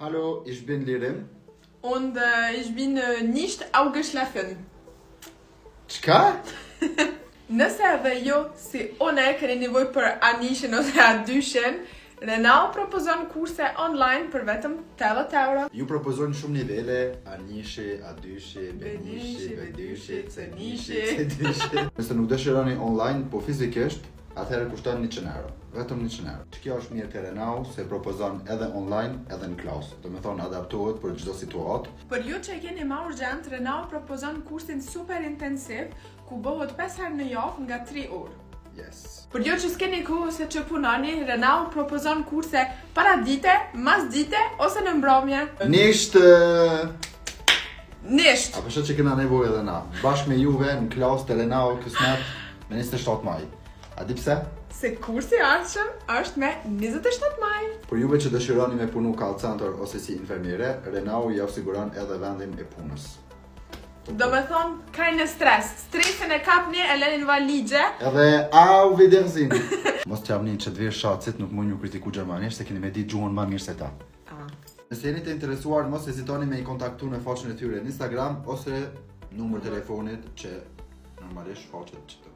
Hallo, ich bin Lirim. Und ich bin nicht ausgeschlafen. Çka? Nëse edhe jo, si une keni nevojë për anishin ose adyshin, Renault propozon kurse online për vetëm 80 euro. Ju propozojnë shumë nivele, anishi, adyshi, benishi, bedyshi, cenishi, cedyshi. Nëse nuk dëshironi online, po fizikisht, atëherë kushton 100 euro. Vetëm 100 euro. Kjo është mirë te Renault se propozon edhe online edhe në klasë. Do të thonë adaptohet për çdo situatë. Për ju që keni ma urgjent, Renault propozon kursin super intensiv, ku bëhet 5 herë në javë nga 3 orë. Yes. Për ju që s'keni kohë ose që punoni, Renault propozon kurse para dite, mas dite ose në mbrëmje. Nisht. Apo që kena nevojë edhe na. Bashkë me juve në klasë te Renault Kësmet me 27 maj. A di pse? Se kursi i ardhshëm është me 27 maj. Për juve që dëshironi me punu call center ose si infermiere, Renault ja siguron edhe vendin e punës. Do me thonë, keine stres. Stresin e kapni e lenin valigje. Edhe au wiedersehen. Mos t'javni që të virë shacit nuk mund ju kritiku gjermanisht se keni me di gjuhën ma mirë se ta. Nëse jeni të interesuar, mos hezitoni me i kontaktu në faqen e tyre në Instagram ose numër telefonit që normalisht faqet që të.